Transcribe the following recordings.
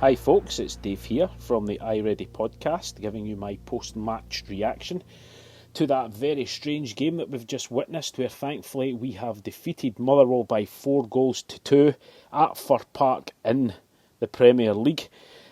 Hi folks, it's Dave here from the iReady podcast, giving you my post-match reaction to that very strange game that we've just witnessed, where thankfully we have defeated Motherwell by 4-2 at Fir Park in the Premier League.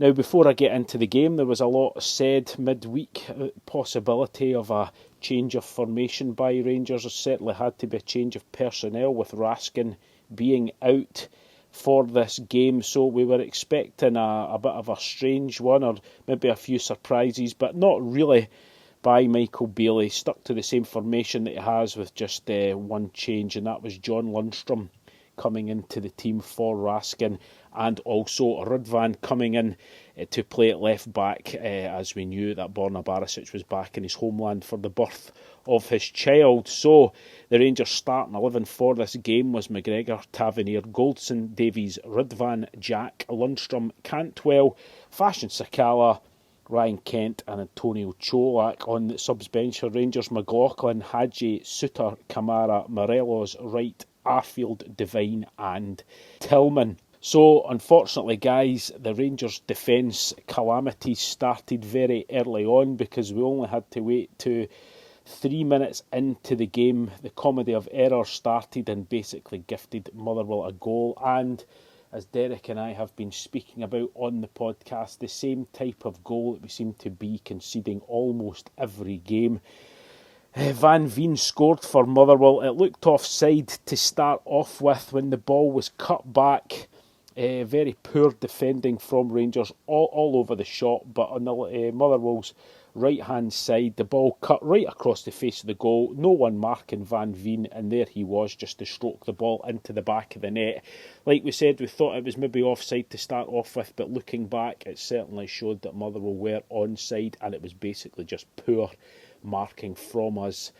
Now, before I get into the game, there was a lot said midweek, possibility of a change of formation by Rangers. There certainly had to be a change of personnel with Raskin being out for this game, so we were expecting a bit of a strange one, or maybe a few surprises, but not really by Michael Bailey. Stuck to the same formation that he has, with just one change, and that was John Lundstram coming into the team for Raskin, and also Rudvan coming in to play at left back, as we knew that Borna Barisic was back in his homeland for the birth of his child. So the Rangers starting 11 for this game was McGregor, Tavernier, Goldson, Davies, Rudvan, Jack, Lundstram, Cantwell, Fashion Sakala, Ryan Kent and Antonio Cholak. On the subs bench for Rangers, McLaughlin, Hadji, Suter, Kamara, Morelos, Wright, Arfield, Devine and Tillman. So, unfortunately, guys, the Rangers' defence calamities started very early on, because we only had to wait to 3 minutes into the game. The comedy of errors started and basically gifted Motherwell a goal. And as Derek and I have been speaking about on the podcast, the same type of goal that we seem to be conceding almost every game. Van Veen scored for Motherwell. It looked offside to start off with when the ball was cut back. Very poor defending from Rangers all over the shot, but on the Motherwell's right hand side, the ball cut right across the face of the goal. No one marking Van Veen, and there he was, just to stroke the ball into the back of the net. Like we said, we thought it was maybe offside to start off with, but looking back, it certainly showed that Motherwell were onside, and it was basically just poor marking from us.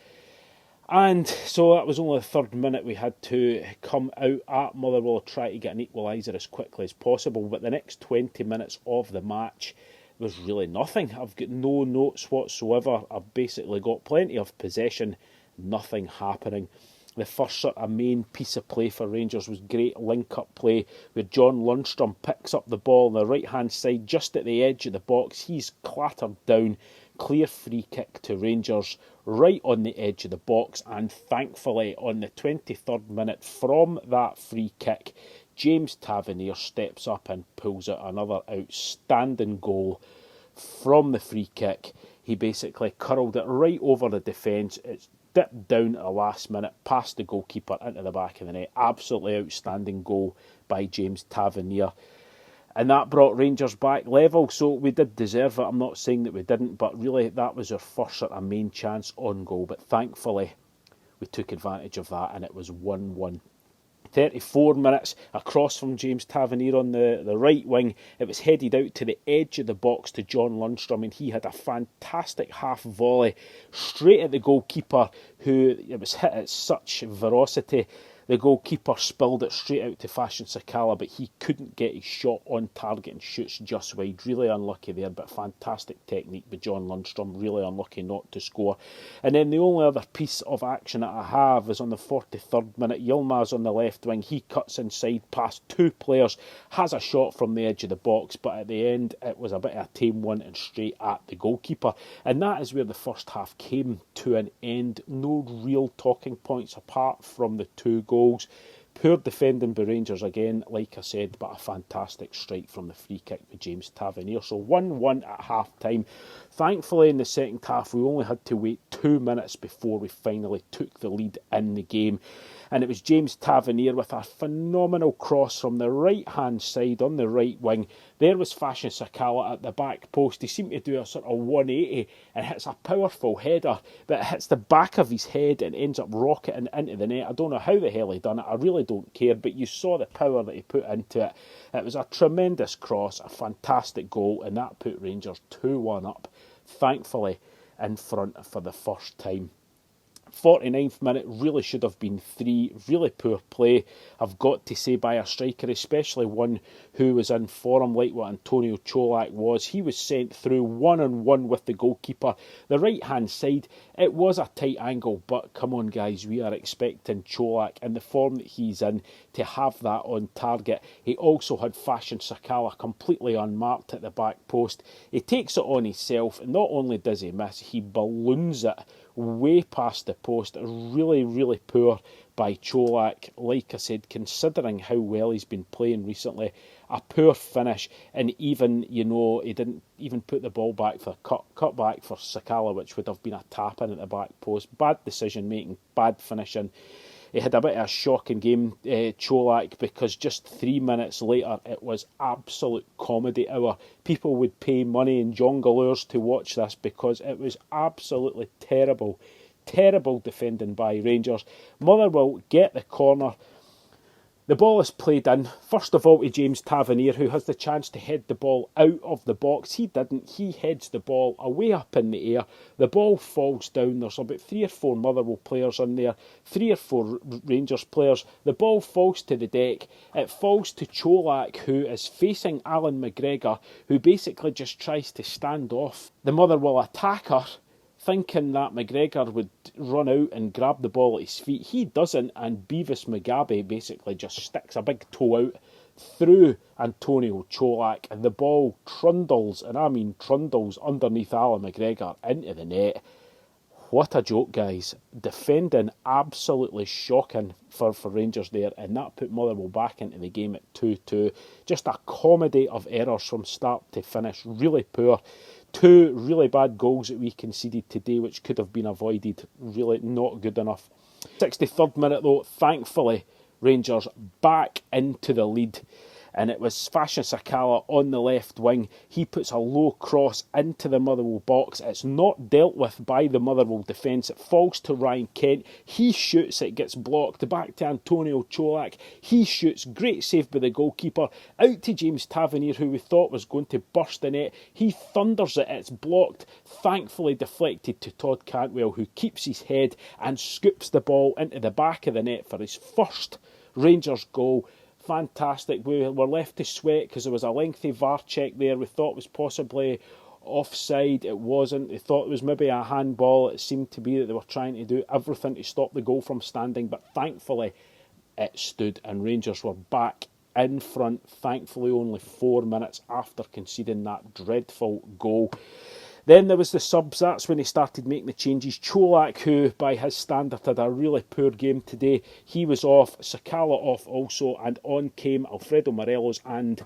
And so that was only the third minute. We had to come out at Motherwell, try to get an equaliser as quickly as possible, but the next 20 minutes of the match was really nothing. I've got no notes whatsoever. I've basically got plenty of possession, nothing happening. The first sort of main piece of play for Rangers was great link-up play, where John Lundstram picks up the ball on the right-hand side, just at the edge of the box. He's clattered down. Clear free kick to Rangers, right on the edge of the box, and thankfully on the 23rd minute from that free kick, James Tavernier steps up and pulls out another outstanding goal from the free kick. He basically curled it right over the defence. It's dipped down at the last minute, past the goalkeeper into the back of the net. Absolutely outstanding goal by James Tavernier. And that brought Rangers back level, so we did deserve it. I'm not saying that we didn't, but really that was our first sort of main chance on goal. But thankfully, we took advantage of that, and it was 1-1. 34 minutes, a cross from James Tavernier on the right wing. It was headed out to the edge of the box to John Lundstram, and he had a fantastic half volley straight at the goalkeeper, who it was hit at such ferocity. The goalkeeper spilled it straight out to Fashion Sakala, but he couldn't get his shot on target and shoots just wide. Really unlucky there, but fantastic technique by John Lundstram. Really unlucky not to score. And then the only other piece of action that I have is on the 43rd minute. Yilmaz on the left wing. He cuts inside past two players, has a shot from the edge of the box, but at the end it was a bit of a tame one and straight at the goalkeeper. And that is where the first half came to an end. No real talking points apart from the two goals. Poor defending by Rangers again, like I said, but a fantastic strike from the free kick by James Tavernier. So 1-1 at half time. Thankfully, in the second half, we only had to wait 2 minutes before we finally took the lead in the game. And it was James Tavernier with a phenomenal cross from the right-hand side on the right wing. There was Fashion Sakala at the back post. He seemed to do a sort of 180 and hits a powerful header, but it hits the back of his head and ends up rocketing into the net. I don't know how the hell he done it. I really don't care, but you saw the power that he put into it. It was a tremendous cross, a fantastic goal, and that put Rangers 2-1 up, thankfully in front for the first time. 49th minute really should have been 3. Really poor play, I've got to say, by a striker, especially one who was in form like what Antonio Cholak was. He was sent through one-on-one with the goalkeeper. The right-hand side, it was a tight angle, but come on guys, we are expecting Cholak in the form that he's in to have that on target. He also had Fashion Sakala completely unmarked at the back post. He takes it on himself, and not only does he miss, he balloons it way past the post. Really, really poor by Cholak. Like I said, considering how well he's been playing recently, a poor finish, and even, he didn't even put the ball back for a cut back for Sakala, which would have been a tap in at the back post. Bad decision making, bad finishing. He had a bit of a shocking game, Cholak, because just 3 minutes later it was absolute comedy hour. People would pay money in jongleurs to watch this because it was absolutely terrible. Terrible defending by Rangers. Motherwell get the corner. The ball is played in, first of all to James Tavernier, who has the chance to head the ball out of the box. He didn't. He heads the ball away up in the air. The ball falls down. There's about 3 or 4 Motherwell players in there, 3 or 4 Rangers players. The ball falls to the deck. It falls to Cholak, who is facing Alan McGregor, who basically just tries to stand off the Motherwell attacker, thinking that McGregor would run out and grab the ball at his feet. He doesn't, and Beavis Mugabe basically just sticks a big toe out through Antonio Cholak, and the ball trundles, and I mean trundles, underneath Alan McGregor into the net. What a joke, guys. Defending absolutely shocking for Rangers there, and that put Motherwell back into the game at 2-2. Just a comedy of errors from start to finish. Really poor. 2 really bad goals that we conceded today, which could have been avoided. Really not good enough. 63rd minute though, thankfully, Rangers back into the lead. And it was Fashion Sakala on the left wing. He puts a low cross into the Motherwell box. It's not dealt with by the Motherwell defence. It falls to Ryan Kent. He shoots, it gets blocked. Back to Antonio Cholak. He shoots, great save by the goalkeeper. Out to James Tavernier, who we thought was going to burst the net. He thunders it, it's blocked. Thankfully deflected to Todd Cantwell, who keeps his head and scoops the ball into the back of the net for his first Rangers goal. Fantastic. We were left to sweat because there was a lengthy VAR check there. We thought it was possibly offside. It wasn't. We thought it was maybe a handball. It seemed to be that they were trying to do everything to stop the goal from standing, but thankfully it stood and Rangers were back in front, thankfully only 4 minutes after conceding that dreadful goal. Then there was the subs. That's when he started making the changes. Cholak, who by his standard had a really poor game today, he was off. Sakala off also, and on came Alfredo Morelos and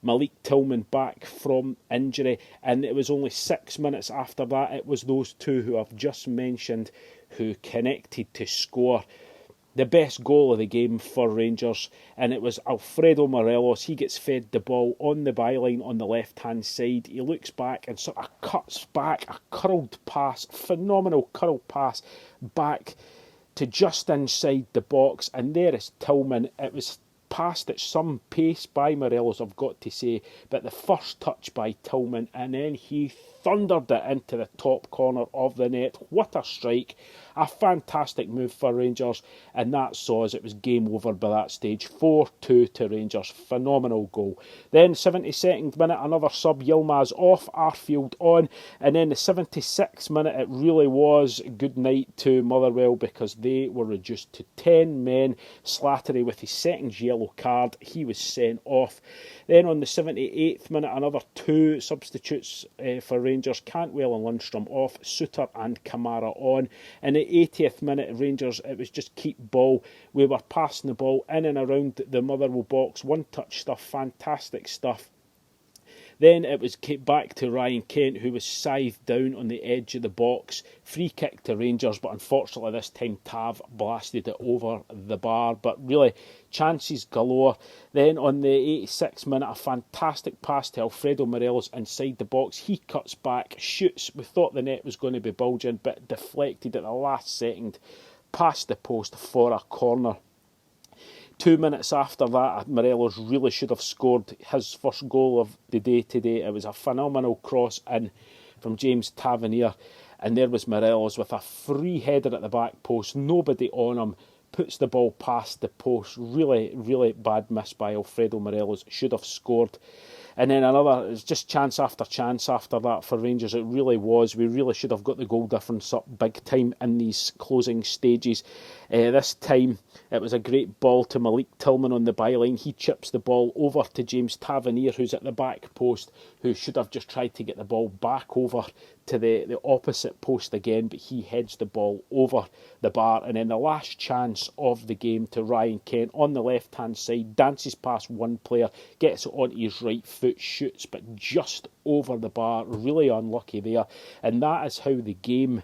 Malik Tillman back from injury. And it was only 6 minutes after that, it was those two who I've just mentioned who connected to score the best goal of the game for Rangers, and it was Alfredo Morelos. He gets fed the ball on the byline on the left-hand side. He looks back and sort of cuts back, a curled pass, phenomenal curled pass back to just inside the box, and there is Tillman. It was passed at some pace by Morelos, I've got to say, but the first touch by Tillman, and then he thundered it into the top corner of the net. What a strike. A fantastic move for Rangers, and that saw us. It was game over by that stage. 4-2 to Rangers. Phenomenal goal. Then 72nd minute, another sub. Yilmaz off, Arfield on, and then the 76th minute, it really was good night to Motherwell because they were reduced to 10 men. Slattery with his second yellow card, he was sent off. Then on the 78th minute, another 2 substitutes for Rangers. Cantwell and Lundstrom off, Suter and Kamara on. In the 80th minute, Rangers, it was just keep ball. We were passing the ball in and around the Motherwell box. One touch stuff, fantastic stuff. Then it was back to Ryan Kent, who was scythed down on the edge of the box. Free kick to Rangers, but unfortunately this time Tav blasted it over the bar. But really, chances galore. Then on the 86th minute, a fantastic pass to Alfredo Morelos inside the box. He cuts back, shoots. We thought the net was going to be bulging, but deflected at the last second past the post for a corner. 2 minutes after that, Morelos really should have scored his first goal of the day today. It was a phenomenal cross in from James Tavernier. and there was Morelos with a free header at the back post, nobody on him, puts the ball past the post. Really, really bad miss by Alfredo Morelos. Should have scored. And then another, it was just chance after chance after that for Rangers. It really was. We really should have got the goal difference up big time in these closing stages. This time, it was a great ball to Malik Tillman on the byline. He chips the ball over to James Tavernier, who's at the back post, who should have just tried to get the ball back over to the opposite post again, but he heads the ball over the bar. And then the last chance of the game to Ryan Kent on the left-hand side, dances past one player, gets it onto his right foot, shoots, but just over the bar. Really unlucky there. And that is how the game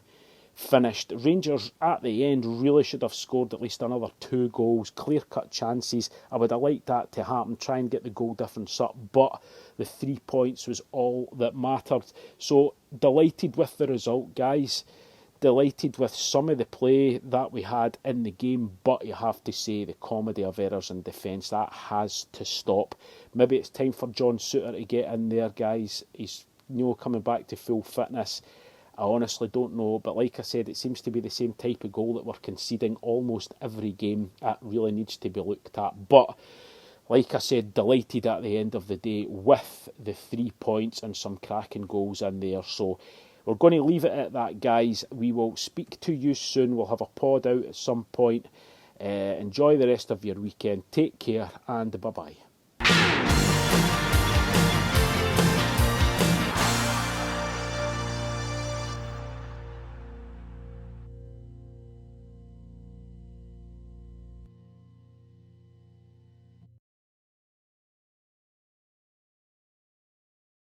finished. Rangers at the end really should have scored at least another 2 goals, clear-cut chances. I would have liked that to happen, try and get the goal difference up, but the 3 points was all that mattered. So delighted with the result, guys. Delighted with some of the play that we had in the game, but you have to say the comedy of errors in defence, that has to stop. Maybe it's time for John Souttar to get in there, guys. He's coming back to full fitness. I honestly don't know, but like I said, it seems to be the same type of goal that we're conceding almost every game. That really needs to be looked at. But like I said, delighted at the end of the day with the 3 points and some cracking goals in there. So we're going to leave it at that, guys. We will speak to you soon. We'll have a pod out at some point. Enjoy the rest of your weekend. Take care and bye-bye.